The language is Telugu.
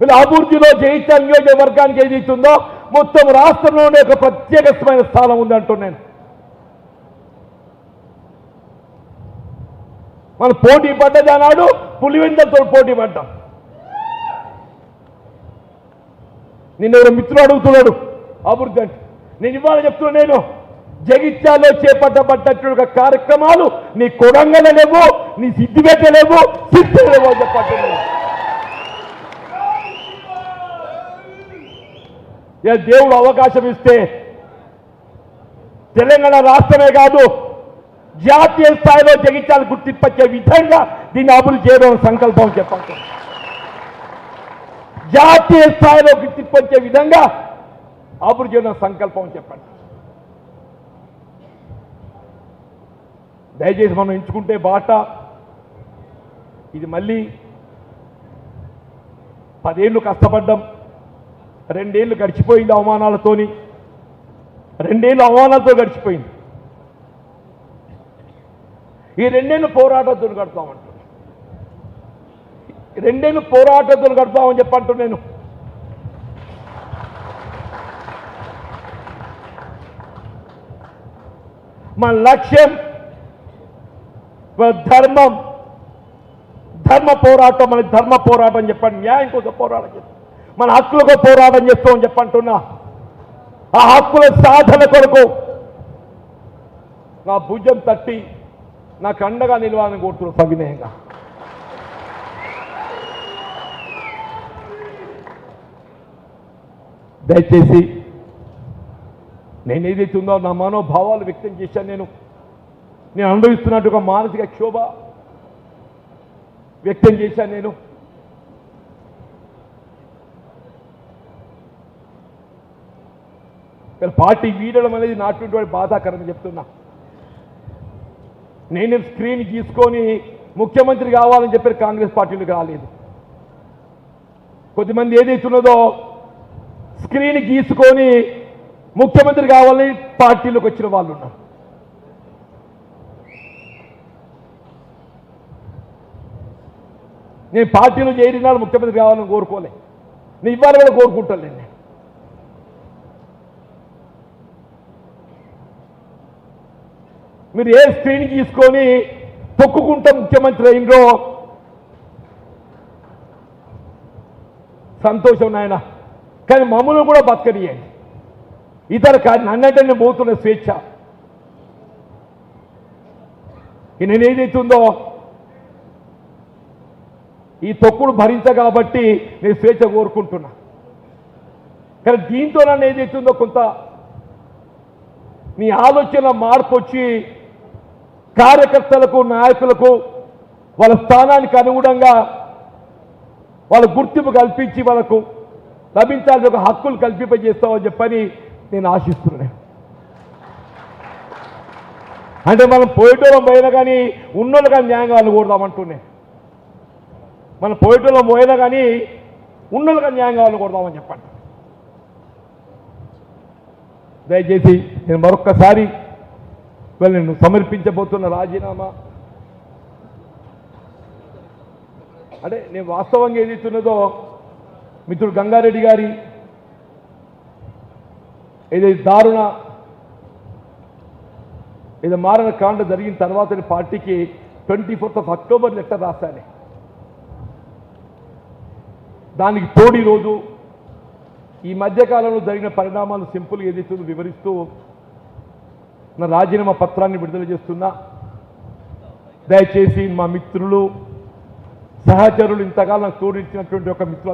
వీళ్ళ అభివృద్ధిలో జగిత్యాల నియోజకవర్గానికి ఏదైతుందో మొత్తం రాష్ట్రంలోనే ఒక ప్రత్యేకమైన స్థానం ఉందంటున్నాను. మనం పోటీ పడ్డది అన్నాడు, పులివెందులతో పోటీ పడ్డాం. నిన్న మిత్రుడు అడుగుతున్నాడు అభివృద్ధి అంటే, నేను ఇవాళ చెప్తున్నా, నేను జగిత్యాలలో చేపట్టబడ్డటువంటి కార్యక్రమాలు నీ కొడంగల్ లేవు, నీ సిద్దిపేట లేవు, సిద్దిపేట లేవు అని చెప్పట్టున్నాను. దేవుడు అవకాశం ఇస్తే తెలంగాణ రాష్ట్రమే కాదు జాతీయ స్థాయిలో జగిత్యాల గుర్తింపచ్చే విధంగా దీన్ని అభివృద్ధి చేయడం సంకల్పం చెప్పండి. జాతీయ స్థాయిలో గుర్తింపచ్చే విధంగా అభివృద్ధి చేయడం సంకల్పం చెప్పండి. దయచేసి మనం ఎంచుకుంటే బాట ఇది. మళ్ళీ 10 ఏళ్ళు కష్టపడ్డాం, 2 ఏళ్ళు గడిచిపోయింది అవమానాలతోని, 2 ఏళ్ళు అవమానాలతో గడిచిపోయింది. ఈ 2 ఏళ్ళు పోరాటంతో గడతామంటు, 2 ఏళ్ళు పోరాటంతో గడతామని చెప్పంటూ నేను మన లక్ష్యం ధర్మం, ధర్మ పోరాటం, మన ధర్మ పోరాటం చెప్పండి, న్యాయం కోసం పోరాటం చేస్తాం, మన హక్కులకు పోరాటం చేస్తామని చెప్పంటున్నా. ఆ హక్కుల సాధన కొరకు నా భుజం తట్టి నాకు అండగా నిలవాలని కోరుతున్నాను సవినయంగా. దయచేసి నేను ఏదైతే ఉందో నా మనోభావాలు వ్యక్తం చేశాను. నేను అనుభవిస్తున్నట్టు ఒక మానసిక క్షోభ వ్యక్తం చేశాను. నేను పార్టీ వీడడం అనేది నాటువంటి బాధాకరం చెప్తున్నా. నేను స్క్రీన్ గీసుకొని ముఖ్యమంత్రి కావాలని చెప్పి కాంగ్రెస్ పార్టీలకు రాలేదు. కొద్దిమంది ఏదైతున్నదో స్క్రీన్ గీసుకొని ముఖ్యమంత్రి కావాలని పార్టీలోకి వచ్చిన వాళ్ళు ఉన్నారు. నేను పార్టీలో చేరినాడు ముఖ్యమంత్రి కావాలని కోరుకోలే, నేను ఇవాళ కూడా కోరుకుంటాను. మీరు ఏ స్క్రీన్ తీసుకొని తొక్కుకుంటా ముఖ్యమంత్రి అయినరో సంతోషం నాయన, కానీ మమ్మల్ని కూడా బతకనియండి. ఇతర నన్నంటే నేను పోతున్న స్వేచ్ఛ. నేను ఏదైతుందో ఈ తొక్కుడు భరించ కాబట్టి నేను స్వేచ్ఛ కోరుకుంటున్నా. కానీ దీంతో నన్ను ఏదైతుందో కొంత నీ ఆలోచన మార్పు వచ్చి కార్యకర్తలకు, నాయకులకు వాళ్ళ స్థానానికి అనుగుణంగా వాళ్ళ గుర్తింపు కల్పించి వాళ్ళకు లభించాల్సిన ఒక హక్కులు కల్పింపజేస్తామని చెప్పని నేను ఆశిస్తున్నాను. అంటే మనం పోయేటోళ్ళం పోయినా కానీ ఉన్నోళ్ళు కానీ న్యాయం కావాలని కోరుదామంటున్నాను. మనం పోయేటోళ్ళం పోయినా కానీ ఉన్నోళ్ళు కానీ న్యాయం కావాలని కోరుదామని చెప్పండి. దయచేసి నేను మరొక్కసారి నేను సమర్పించబోతున్న రాజీనామా అంటే నేను వాస్తవంగా ఏదైతున్నదో మిత్రుడు గంగారెడ్డి గారి ఏదైతే దారుణ ఏదో మారణ కాండ జరిగిన తర్వాత పార్టీకి 24th అక్టోబర్ లెటర్ రాశాను. దానికి తోడి రోజు ఈ మధ్యకాలంలో జరిగిన పరిణామాలు సింపుల్గా ఏదైతుందో వివరిస్తూ నా రాజీనామా పత్రాన్ని విడుదల చేస్తున్నా. దయచేసి మా మిత్రులు, సహచరులు, ఇంతకాలం తోడిచ్చినటువంటి ఒక మిత్రులు